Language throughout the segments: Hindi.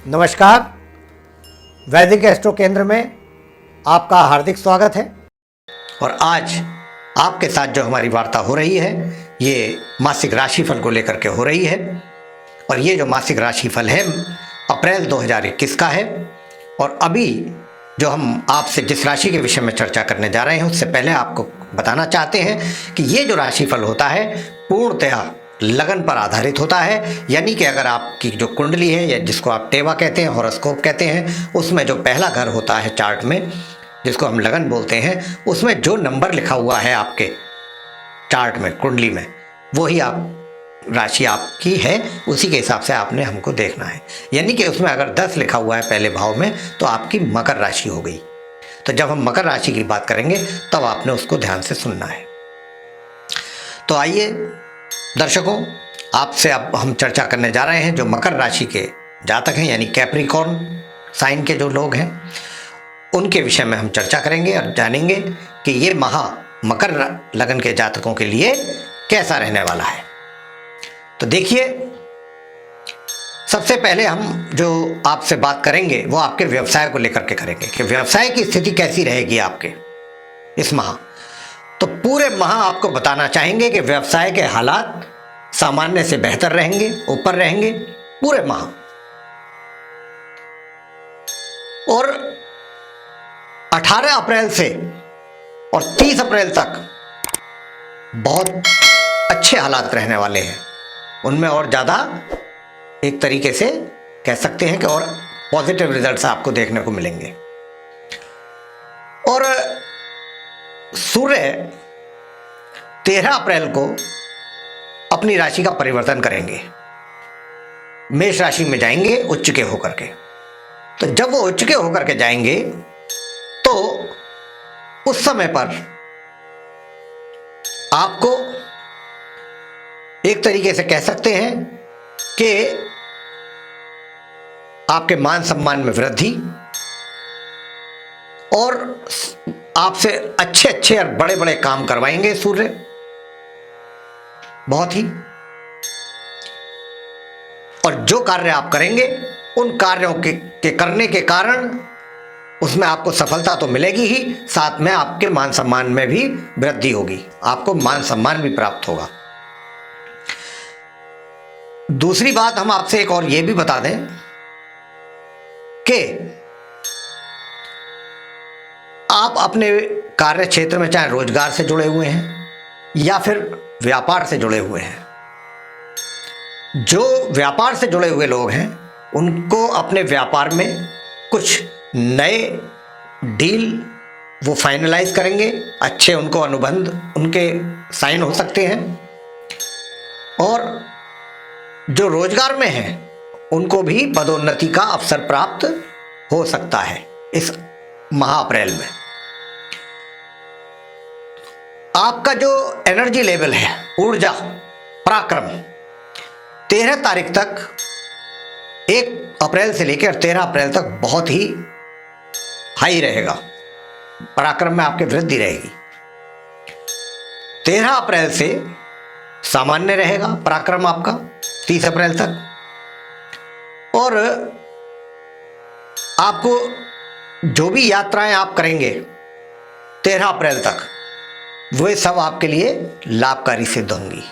नमस्कार, वैदिक एस्ट्रो केंद्र में आपका हार्दिक स्वागत है। और आज आपके साथ जो हमारी वार्ता हो रही है ये मासिक राशिफल को लेकर के हो रही है। और ये जो मासिक राशिफल है अप्रैल 2021 का है। और अभी जो हम आपसे जिस राशि के विषय में चर्चा करने जा रहे हैं उससे पहले आपको बताना चाहते हैं कि ये जो राशिफल होता है पूर्णतः लगन पर आधारित होता है। यानी कि अगर आपकी जो कुंडली है या जिसको आप टेवा कहते हैं, हॉरोस्कोप कहते हैं, उसमें जो पहला घर होता है चार्ट में जिसको हम लगन बोलते हैं, उसमें जो नंबर लिखा हुआ है आपके चार्ट में कुंडली में वही आप राशि आपकी है, उसी के हिसाब से आपने हमको देखना है। यानी कि उसमें अगर 10 लिखा हुआ है पहले भाव में तो आपकी मकर राशि हो गई। तो जब हम मकर राशि की बात करेंगे तब आपने उसको ध्यान से सुनना है। तो आइए दर्शकों, आपसे अब हम चर्चा करने जा रहे हैं जो मकर राशि के जातक हैं यानी कैप्रिकॉर्न साइन के जो लोग हैं उनके विषय में हम चर्चा करेंगे और जानेंगे कि ये माह मकर लगन के जातकों के लिए कैसा रहने वाला है। तो देखिए, सबसे पहले हम जो आपसे बात करेंगे वो आपके व्यवसाय को लेकर के करेंगे कि व्यवसाय की स्थिति कैसी रहेगी आपके इस माह। तो पूरे माह आपको बताना चाहेंगे कि व्यवसाय के हालात सामान्य से बेहतर रहेंगे, ऊपर रहेंगे पूरे माह। और 18 अप्रैल से और 30 अप्रैल तक बहुत अच्छे हालात रहने वाले हैं। उनमें और ज़्यादा एक तरीके से कह सकते हैं कि और पॉजिटिव रिजल्ट्स आपको देखने को मिलेंगे। और सूर्य 13 अप्रैल को अपनी राशि का परिवर्तन करेंगे, मेष राशि में जाएंगे उच्च के होकर के। तो जब वो उच्च के होकर के जाएंगे तो उस समय पर आपको एक तरीके से कह सकते हैं कि आपके मान सम्मान में वृद्धि और आपसे अच्छे अच्छे और बड़े बड़े काम करवाएंगे सूर्य बहुत ही। और जो कार्य आप करेंगे उन कार्यों के करने के कारण उसमें आपको सफलता तो मिलेगी ही, साथ में आपके मान सम्मान में भी वृद्धि होगी, आपको मान सम्मान भी प्राप्त होगा। दूसरी बात हम आपसे एक और ये भी बता दें कि आप अपने कार्य क्षेत्र में चाहे रोजगार से जुड़े हुए हैं या फिर व्यापार से जुड़े हुए हैं, जो व्यापार से जुड़े हुए लोग हैं उनको अपने व्यापार में कुछ नए डील वो फाइनलाइज करेंगे, अच्छे उनको अनुबंध उनके साइन हो सकते हैं। और जो रोजगार में हैं उनको भी पदोन्नति का अवसर प्राप्त हो सकता है इस माह अप्रैल में। आपका जो एनर्जी लेवल है, ऊर्जा पराक्रम 13 तारीख तक, 1 अप्रैल से लेकर 13 अप्रैल तक बहुत ही हाई रहेगा, पराक्रम में आपकी वृद्धि रहेगी। 13 अप्रैल से सामान्य रहेगा पराक्रम आपका 30 अप्रैल तक। और आपको जो भी यात्राएं आप करेंगे 13 अप्रैल तक वे सब आपके लिए लाभकारी सिद्ध होंगी।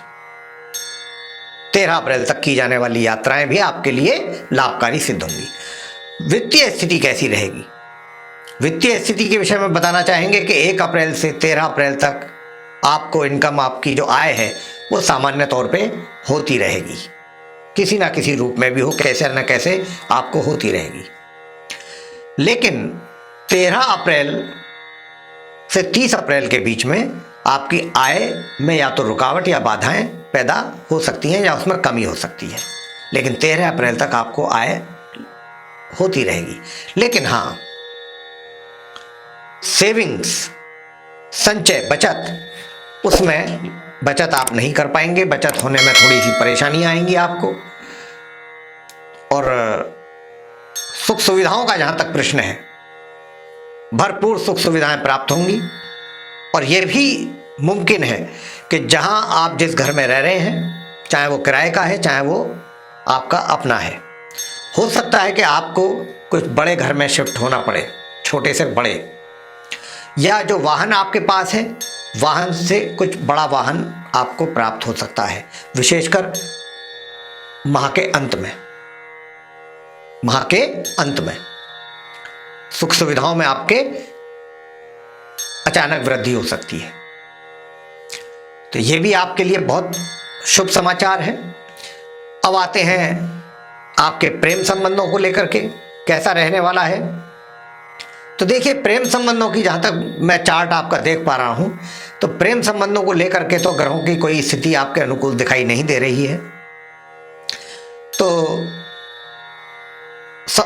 13 अप्रैल तक की जाने वाली यात्राएं भी आपके लिए लाभकारी सिद्ध होंगी। वित्तीय स्थिति कैसी रहेगी? वित्तीय स्थिति के विषय में बताना चाहेंगे कि 1 अप्रैल से 13 अप्रैल तक आपको इनकम, आपकी जो आय है वो सामान्य तौर पे होती रहेगी, किसी ना किसी रूप में भी हो, कैसे न कैसे आपको होती रहेगी। लेकिन 13 अप्रैल से 30 अप्रैल के बीच में आपकी आय में या तो रुकावट या बाधाएं पैदा हो सकती हैं या उसमें कमी हो सकती है। लेकिन 13 अप्रैल तक आपको आय होती रहेगी। लेकिन हाँ, सेविंग्स, संचय, बचत, उसमें बचत आप नहीं कर पाएंगे। बचत होने में थोड़ी सी परेशानी आएंगी आपको। और सुख सुविधाओं का जहां तक प्रश्न है, भरपूर सुख सुविधाएं प्राप्त होंगी। और यह भी मुमकिन है कि जहां आप जिस घर में रह रहे हैं, चाहे वो किराए का है चाहे वो आपका अपना है, हो सकता है कि आपको कुछ बड़े घर में शिफ्ट होना पड़े, छोटे से बड़े, या जो वाहन आपके पास है वाहन से कुछ बड़ा वाहन आपको प्राप्त हो सकता है, विशेषकर माह के अंत में। माह के अंत में सुख सुविधाओं में आपके अचानक वृद्धि हो सकती है, तो यह भी आपके लिए बहुत शुभ समाचार है। अब आते हैं आपके प्रेम संबंधों को लेकर के कैसा रहने वाला है। तो देखिए, प्रेम संबंधों की जहां तक मैं चार्ट आपका देख पा रहा हूं, तो प्रेम संबंधों को लेकर के तो ग्रहों की कोई स्थिति आपके अनुकूल दिखाई नहीं दे रही है। तो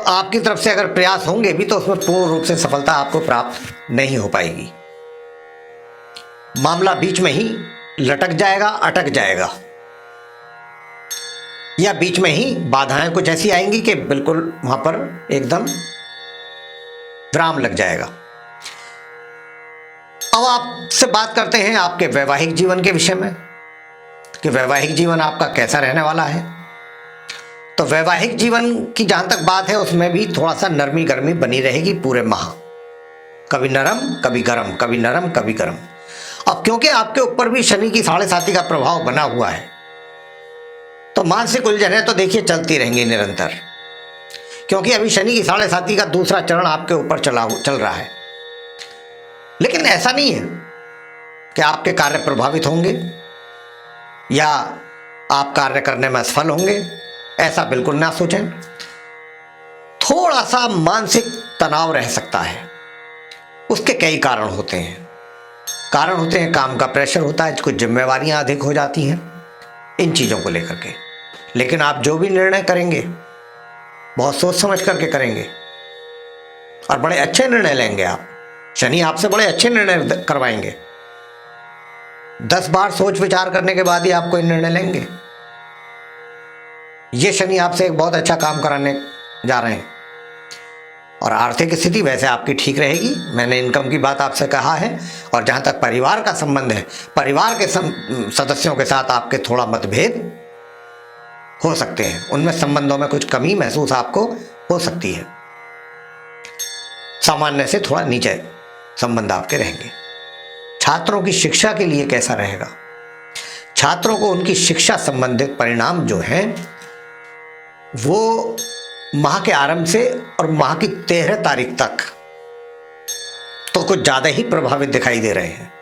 आपकी तरफ से अगर प्रयास होंगे भी तो उसमें पूर्ण रूप से सफलता आपको प्राप्त नहीं हो पाएगी। मामला बीच में ही लटक जाएगा, अटक जाएगा, या बीच में ही बाधाएं कुछ ऐसी आएंगी कि बिल्कुल वहां पर एकदम विराम लग जाएगा। अब आपसे बात करते हैं आपके वैवाहिक जीवन के विषय में कि वैवाहिक जीवन आपका कैसा रहने वाला है। तो वैवाहिक जीवन की जहां तक बात है उसमें भी थोड़ा सा नरमी गर्मी बनी रहेगी पूरे माह, कभी नरम कभी गर्म, कभी नरम कभी गर्म। अब क्योंकि आपके ऊपर भी शनि की 7.5 का प्रभाव बना हुआ है, तो मानसिक उलझनें तो देखिए चलती रहेंगी निरंतर, क्योंकि अभी शनि की 7.5 का दूसरा चरण आपके ऊपर चल रहा है। लेकिन ऐसा नहीं है कि आपके कार्य प्रभावित होंगे या आप कार्य करने में असफल होंगे, ऐसा बिल्कुल ना सोचें। थोड़ा सा मानसिक तनाव रह सकता है, उसके कई कारण होते हैं। कारण होते हैं काम का प्रेशर होता है, कुछ जिम्मेवारियां अधिक हो जाती हैं इन चीज़ों को लेकर के। लेकिन आप जो भी निर्णय करेंगे बहुत सोच समझ करके करेंगे और बड़े अच्छे निर्णय लेंगे। आप शनि आपसे बड़े अच्छे निर्णय करवाएंगे। 10 बार सोच विचार करने के बाद ही आप कोई निर्णय लेंगे। ये शनि आपसे एक बहुत अच्छा काम कराने जा रहे हैं। और आर्थिक स्थिति वैसे आपकी ठीक रहेगी, मैंने इनकम की बात आपसे कहा है। और जहाँ तक परिवार का संबंध है, परिवार के सदस्यों के साथ आपके थोड़ा मतभेद हो सकते हैं, उनमें संबंधों में कुछ कमी महसूस आपको हो सकती है। सामान्य से थोड़ा नीचे संबंध आपके रहेंगे। छात्रों की शिक्षा के लिए कैसा रहेगा? छात्रों को उनकी शिक्षा संबंधित परिणाम जो हैं वो माह के आरंभ से और माह की 13 तारीख तक तो कुछ ज़्यादा ही प्रभावित दिखाई दे रहे हैं।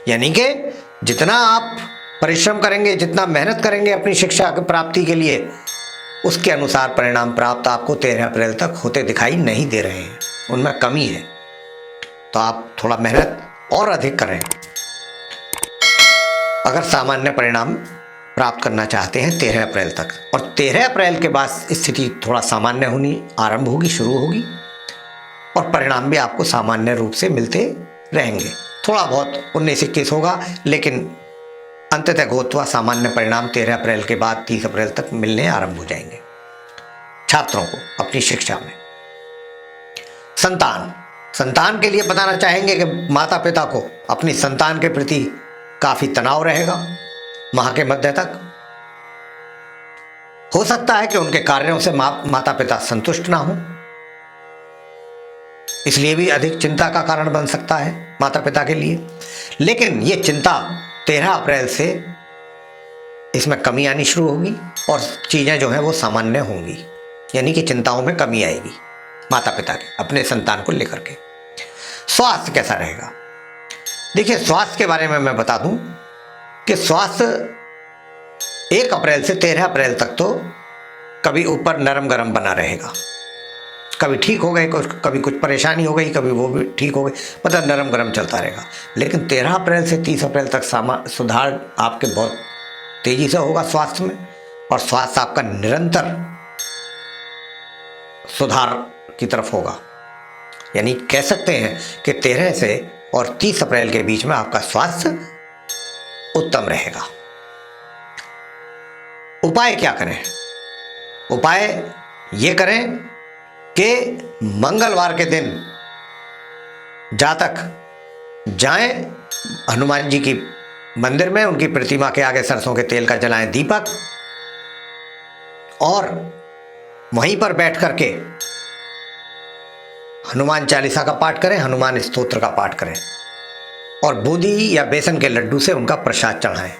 यानी कि जितना आप परिश्रम करेंगे, जितना मेहनत करेंगे अपनी शिक्षा की प्राप्ति के लिए, उसके अनुसार परिणाम प्राप्त आपको 13 अप्रैल तक होते दिखाई नहीं दे रहे हैं, उनमें कमी है। तो आप थोड़ा मेहनत और अधिक करें अगर सामान्य परिणाम प्राप्त करना चाहते हैं 13 अप्रैल तक। और 13 अप्रैल के बाद स्थिति थोड़ा सामान्य होनी आरंभ होगी, शुरू होगी, और परिणाम भी आपको सामान्य रूप से मिलते रहेंगे। थोड़ा बहुत 19-21 होगा, लेकिन अंततः गोत्वा सामान्य परिणाम 13 अप्रैल के बाद 30 अप्रैल तक मिलने आरंभ हो जाएंगे छात्रों को अपनी शिक्षा में। संतान के लिए बताना चाहेंगे कि माता पिता को अपनी संतान के प्रति काफी तनाव रहेगा माह के मध्य तक। हो सकता है कि उनके कार्यों से माता पिता संतुष्ट ना हो, इसलिए भी अधिक चिंता का कारण बन सकता है माता पिता के लिए। लेकिन ये चिंता 13 अप्रैल से इसमें कमी आनी शुरू होगी और चीजें जो हैं वो सामान्य होंगी, यानी कि चिंताओं में कमी आएगी माता पिता के अपने संतान को लेकर के। स्वास्थ्य कैसा रहेगा? देखिए, स्वास्थ्य के बारे में मैं बता दूं कि स्वास्थ्य 1 अप्रैल से 13 अप्रैल तक तो कभी ऊपर नरम गरम बना रहेगा, कभी ठीक हो गए, कभी कुछ परेशानी हो गई, कभी वो भी ठीक हो गई, मतलब नरम गरम चलता रहेगा। लेकिन 13 अप्रैल से 30 अप्रैल तक सुधार आपके बहुत तेजी से होगा स्वास्थ्य में, और स्वास्थ्य आपका निरंतर सुधार की तरफ होगा। यानी कह सकते हैं कि 13 से और 30 अप्रैल के बीच में आपका स्वास्थ्य उत्तम रहेगा। उपाय क्या करें? उपाय ये करें कि मंगलवार के दिन जातक जाएं हनुमान जी की मंदिर में, उनकी प्रतिमा के आगे सरसों के तेल का जलाएं दीपक, और वहीं पर बैठ करके हनुमान चालीसा का पाठ करें, हनुमान स्तोत्र का पाठ करें और बूंदी या बेसन के लड्डू से उनका प्रसाद चढ़ाएं।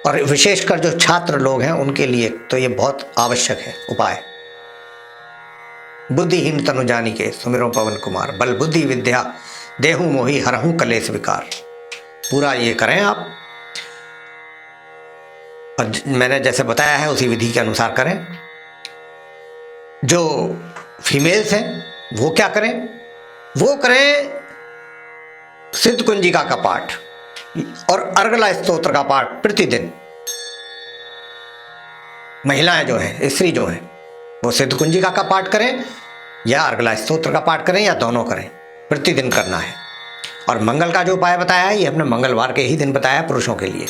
और विशेषकर जो छात्र लोग हैं उनके लिए तो ये बहुत आवश्यक है उपाय। बुद्धिहीन तनु जानिके सुमिरो पवन कुमार, बल बुद्धि विद्या देहु मोहि हरहु कलेश विकार। पूरा ये करें आप, और मैंने जैसे बताया है उसी विधि के अनुसार करें। जो फीमेल्स हैं वो क्या करें, वो करें सिद्ध कुंजिका का पाठ और अर्गला स्तोत्र का पाठ प्रतिदिन। महिलाएं जो हैं, स्त्री जो हैं, वो सिद्ध कुंजिका का पाठ करें या अर्गला स्तोत्र का पाठ करें या दोनों करें, प्रतिदिन करना है। और मंगल का जो उपाय बताया है ये हमने मंगलवार के ही दिन बताया है पुरुषों के लिए।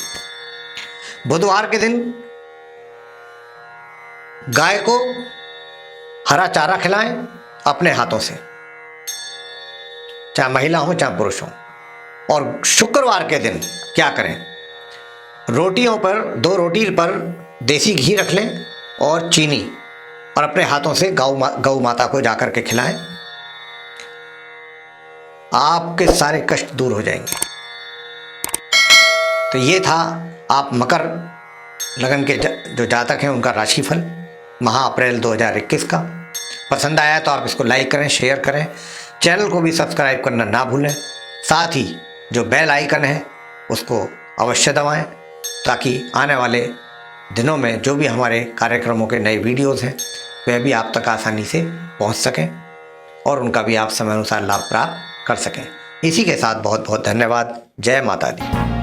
बुधवार के दिन गाय को हरा चारा खिलाएं अपने हाथों से, चाहे महिला हो चाहे पुरुष हो। और शुक्रवार के दिन क्या करें, रोटियों पर, 2 रोटी पर देसी घी रख लें और चीनी, और अपने हाथों से गौ माता को जाकर के खिलाएं। आपके सारे कष्ट दूर हो जाएंगे। तो ये था आप मकर लगन के जो जातक हैं उनका राशिफल माह अप्रैल 2021 का। पसंद आया तो आप इसको लाइक करें, शेयर करें, चैनल को भी सब्सक्राइब करना ना भूलें। साथ ही जो बेल आइकन है उसको अवश्य दबाएं ताकि आने वाले दिनों में जो भी हमारे कार्यक्रमों के नए वीडियोज़ हैं वह भी आप तक आसानी से पहुंच सकें और उनका भी आप समय अनुसार लाभ प्राप्त कर सकें। इसी के साथ बहुत बहुत धन्यवाद। जय माता दी।